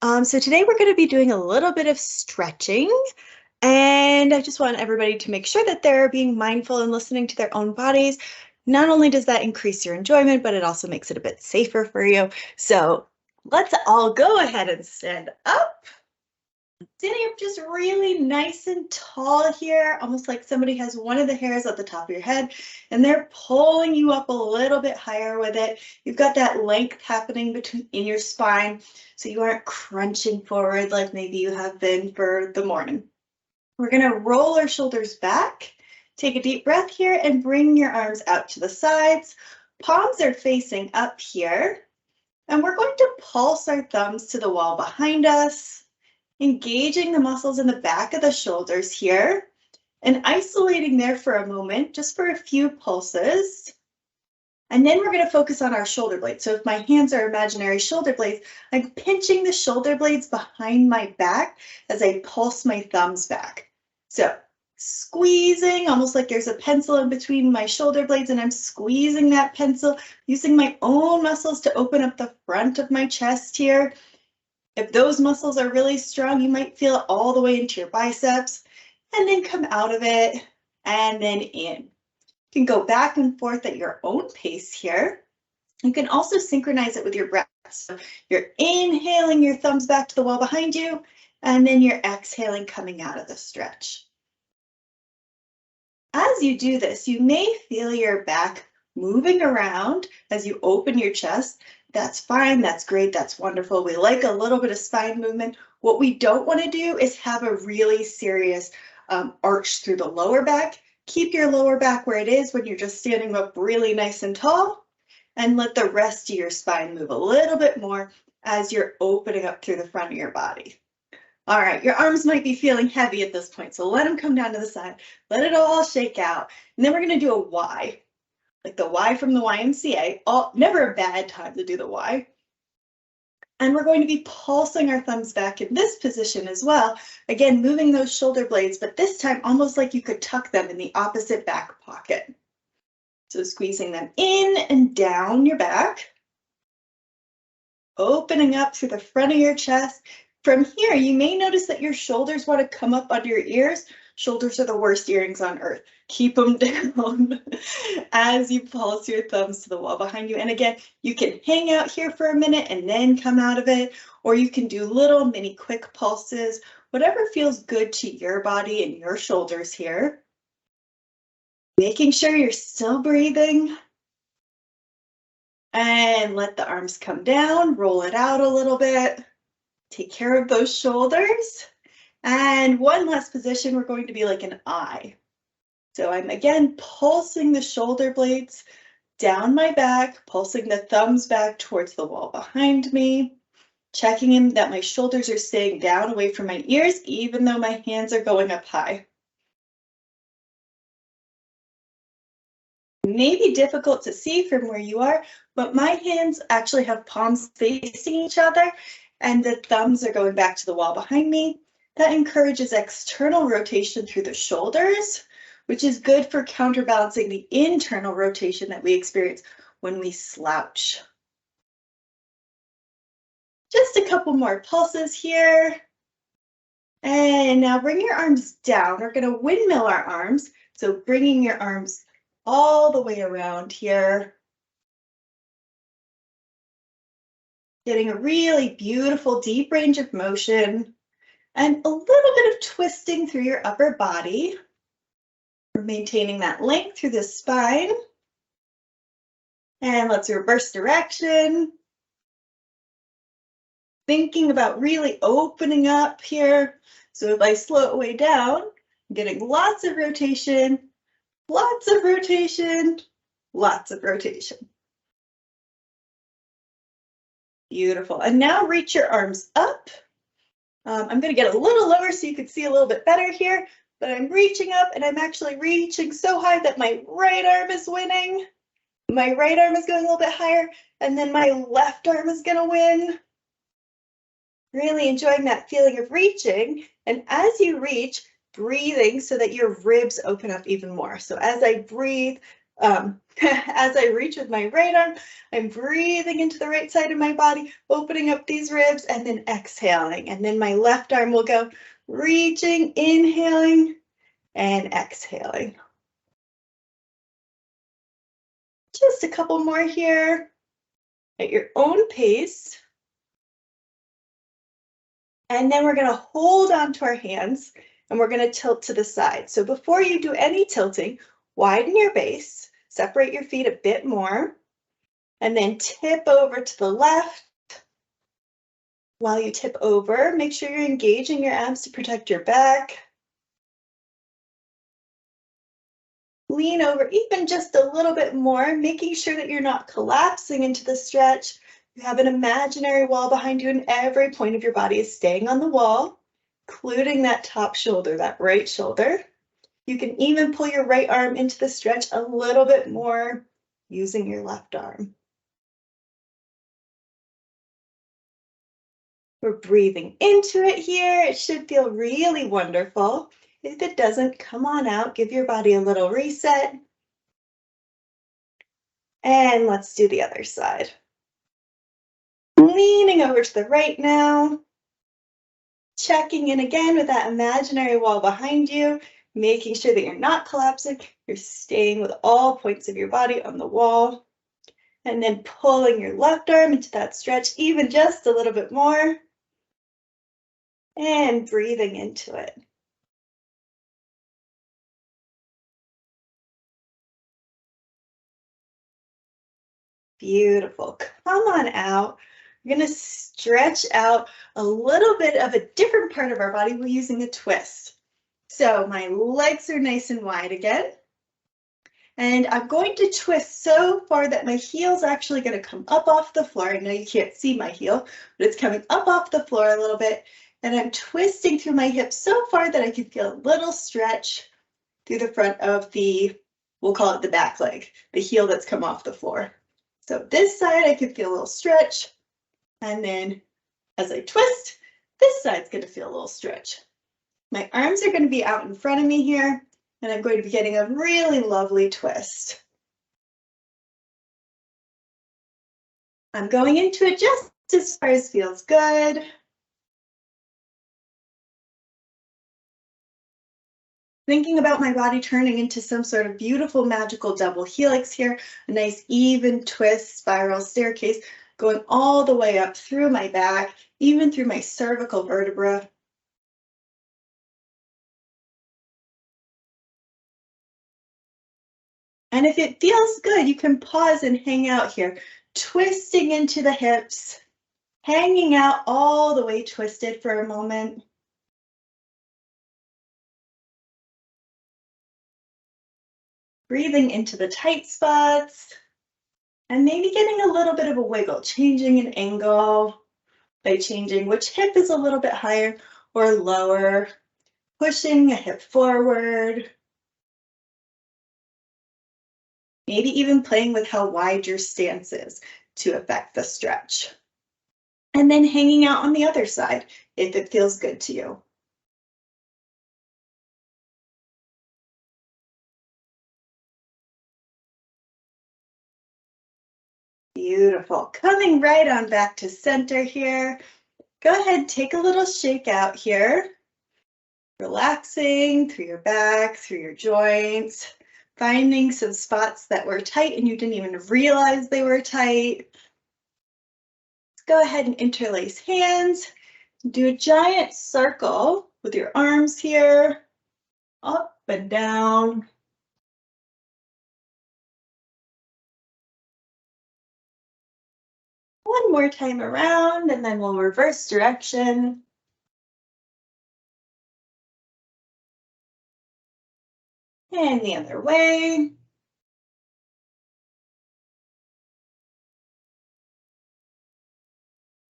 So today we're going to be doing a little bit of stretching, and I just want everybody to make sure that they're being mindful and listening to their own bodies. Not only does that increase your enjoyment, but it also makes it a bit safer for you. So let's all go ahead and stand up. Standing up just really nice and tall here, almost like somebody has one of the hairs at the top of your head, and they're pulling you up a little bit higher with it. You've got that length happening in your spine, so you aren't crunching forward like maybe you have been for the morning. We're going to roll our shoulders back. Take a deep breath here and bring your arms out to the sides. Palms are facing up here, and we're going to pulse our thumbs to the wall behind us, engaging the muscles in the back of the shoulders here and isolating there for a moment, just for a few pulses. And then we're going to focus on our shoulder blades. So if my hands are imaginary shoulder blades, I'm pinching the shoulder blades behind my back as I pulse my thumbs back. So squeezing, almost like there's a pencil in between my shoulder blades, and I'm squeezing that pencil, using my own muscles to open up the front of my chest here. If those muscles are really strong, you might feel it all the way into your biceps, and then come out of it and then in. You can go back and forth at your own pace here. You can also synchronize it with your breath. So you're inhaling your thumbs back to the wall behind you, and then you're exhaling coming out of the stretch. As you do this, you may feel your back moving around as you open your chest. That's fine, that's great, that's wonderful. We like a little bit of spine movement. What we don't want to do is have a really serious arch through the lower back. Keep your lower back where it is when you're just standing up really nice and tall, and let the rest of your spine move a little bit more as you're opening up through the front of your body. All right, your arms might be feeling heavy at this point, so let them come down to the side. Let it all shake out. And then we're going to do a Y. Like the Y from the YMCA, never a bad time to do the Y. And we're going to be pulsing our thumbs back in this position as well. Again, moving those shoulder blades, but this time almost like you could tuck them in the opposite back pocket. So squeezing them in and down your back. Opening up through the front of your chest. From here, you may notice that your shoulders want to come up under your ears. Shoulders are the worst earrings on earth. Keep them down as you pulse your thumbs to the wall behind you. And again, you can hang out here for a minute and then come out of it, or you can do little mini quick pulses, whatever feels good to your body and your shoulders here. Making sure you're still breathing. And let the arms come down, roll it out a little bit. Take care of those shoulders. And one last position, we're going to be like an I. So I'm again pulsing the shoulder blades down my back, pulsing the thumbs back towards the wall behind me, checking in that my shoulders are staying down away from my ears, even though my hands are going up high. May be difficult to see from where you are, but my hands actually have palms facing each other, and the thumbs are going back to the wall behind me. That encourages external rotation through the shoulders, which is good for counterbalancing the internal rotation that we experience when we slouch. Just a couple more pulses here. And now bring your arms down. We're going to windmill our arms. So bringing your arms all the way around here. Getting a really beautiful deep range of motion and a little bit of twisting through your upper body. We're maintaining that length through the spine. And let's reverse direction. Thinking about really opening up here. So if I slow it way down, I'm getting lots of rotation, lots of rotation, lots of rotation. Beautiful. And now reach your arms up. I'm going to get a little lower so you can see a little bit better here, but I'm reaching up and I'm actually reaching so high that my right arm is winning. My right arm is going a little bit higher, and then my left arm is going to win. Really enjoying that feeling of reaching. And as you reach, breathing so that your ribs open up even more. So as I breathe, As I reach with my right arm, I'm breathing into the right side of my body, opening up these ribs, and then exhaling. And then my left arm will go reaching, inhaling, and exhaling. Just a couple more here at your own pace. And then we're going to hold on to our hands and we're going to tilt to the side. So before you do any tilting, widen your base, separate your feet a bit more, and then tip over to the left. While you tip over, make sure you're engaging your abs to protect your back. Lean over even just a little bit more, making sure that you're not collapsing into the stretch. You have an imaginary wall behind you and every point of your body is staying on the wall, including that top shoulder, that right shoulder. You can even pull your right arm into the stretch a little bit more using your left arm. We're breathing into it here. It should feel really wonderful. If it doesn't, come on out, give your body a little reset. And let's do the other side. Leaning over to the right now. Checking in again with that imaginary wall behind you, making sure that you're not collapsing. You're staying with all points of your body on the wall. And then pulling your left arm into that stretch even just a little bit more. And breathing into it. Beautiful. Come on out. We're going to stretch out a little bit of a different part of our body. We're using a twist. So my legs are nice and wide again. And I'm going to twist so far that my heel's actually going to come up off the floor. I know you can't see my heel, but it's coming up off the floor a little bit. And I'm twisting through my hips so far that I can feel a little stretch through the front of the, we'll call it the back leg, the heel that's come off the floor. So this side I can feel a little stretch. And then as I twist, this side's going to feel a little stretch. My arms are going to be out in front of me here. And I'm going to be getting a really lovely twist. I'm going into it just as far as feels good. Thinking about my body turning into some sort of beautiful magical double helix here, a nice even twist spiral staircase going all the way up through my back, even through my cervical vertebra. And if it feels good, you can pause and hang out here, twisting into the hips, hanging out all the way twisted for a moment. Breathing into the tight spots. And maybe getting a little bit of a wiggle, changing an angle by changing which hip is a little bit higher or lower, pushing a hip forward. Maybe even playing with how wide your stance is to affect the stretch. And then hanging out on the other side if it feels good to you. Beautiful. Coming right on back to center here. Go ahead, take a little shake out here. Relaxing through your back, through your joints. Finding some spots that were tight and you didn't even realize they were tight. Let's go ahead and interlace hands. Do a giant circle with your arms here, up and down. One more time around, and then we'll reverse direction. And the other way.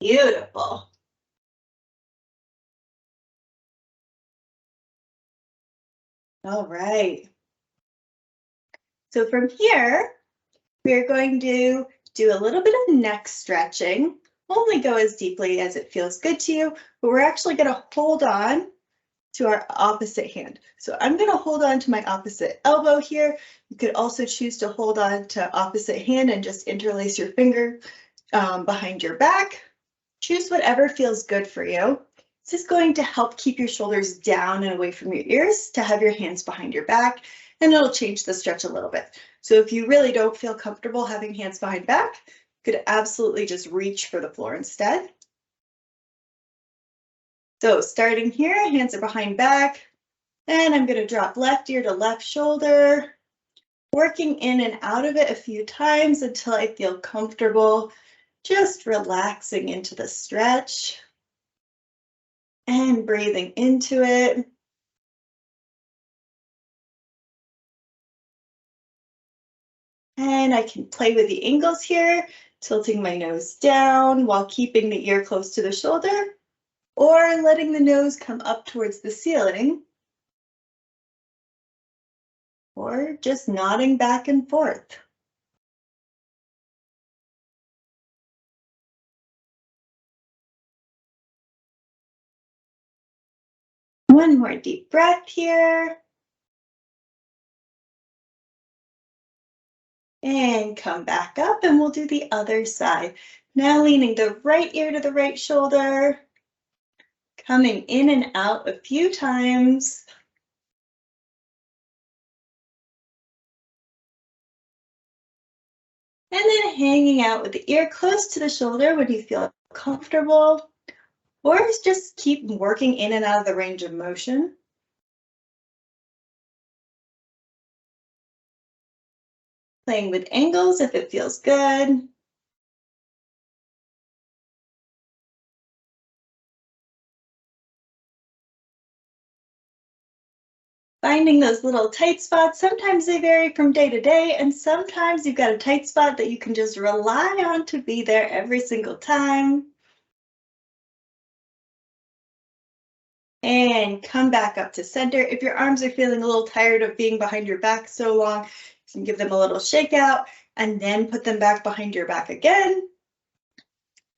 Beautiful. All right. So from here, we're going to do a little bit of neck stretching. Only go as deeply as it feels good to you, but we're actually going to hold on to our opposite hand. So I'm going to hold on to my opposite elbow here. You could also choose to hold on to opposite hand and just interlace your finger behind your back. Choose whatever feels good for you. This is going to help keep your shoulders down and away from your ears to have your hands behind your back, and it'll change the stretch a little bit. So if you really don't feel comfortable having hands behind back, you could absolutely just reach for the floor instead. So starting here, hands are behind back, and I'm going to drop left ear to left shoulder, working in and out of it a few times until I feel comfortable, just relaxing into the stretch and breathing into it. And I can play with the angles here, tilting my nose down while keeping the ear close to the shoulder, or letting the nose come up towards the ceiling, or just nodding back and forth. One more deep breath here. And come back up, and we'll do the other side. Now leaning the right ear to the right shoulder, coming in and out a few times. And then hanging out with the ear close to the shoulder when you feel comfortable, or just keep working in and out of the range of motion. Playing with angles if it feels good. Finding those little tight spots. Sometimes they vary from day to day, and sometimes you've got a tight spot that you can just rely on to be there every single time. And come back up to center. If your arms are feeling a little tired of being behind your back so long, you can give them a little shake out and then put them back behind your back again.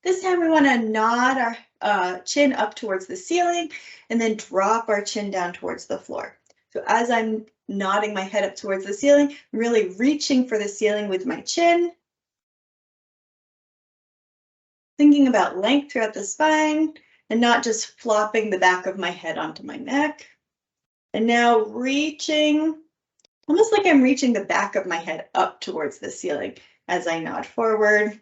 This time we want to nod our chin up towards the ceiling and then drop our chin down towards the floor. So as I'm nodding my head up towards the ceiling, I'm really reaching for the ceiling with my chin. Thinking about length throughout the spine and not just flopping the back of my head onto my neck. And now reaching, almost like I'm reaching the back of my head up towards the ceiling as I nod forward.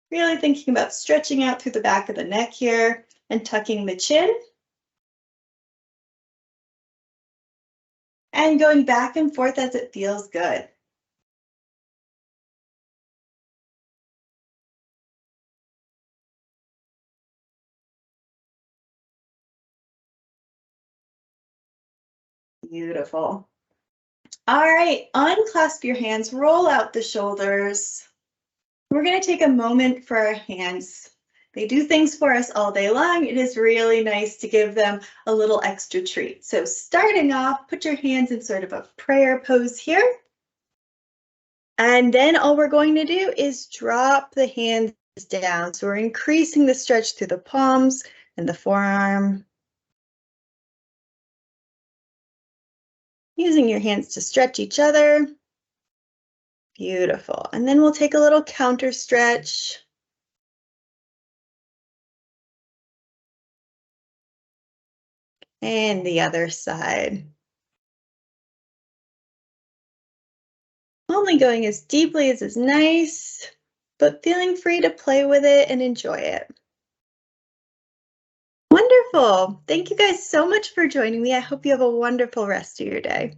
Really thinking about stretching out through the back of the neck here and tucking the chin. And going back and forth as it feels good. Beautiful. All right, unclasp your hands, roll out the shoulders. We're going to take a moment for our hands. They do things for us all day long. It is really nice to give them a little extra treat. So starting off, put your hands in sort of a prayer pose here. And then all we're going to do is drop the hands down. So we're increasing the stretch through the palms and the forearm. Using your hands to stretch each other. Beautiful. And then we'll take a little counter stretch. And the other side. Only going as deeply as is nice, but feeling free to play with it and enjoy it. Wonderful. Thank you guys so much for joining me. I hope you have a wonderful rest of your day.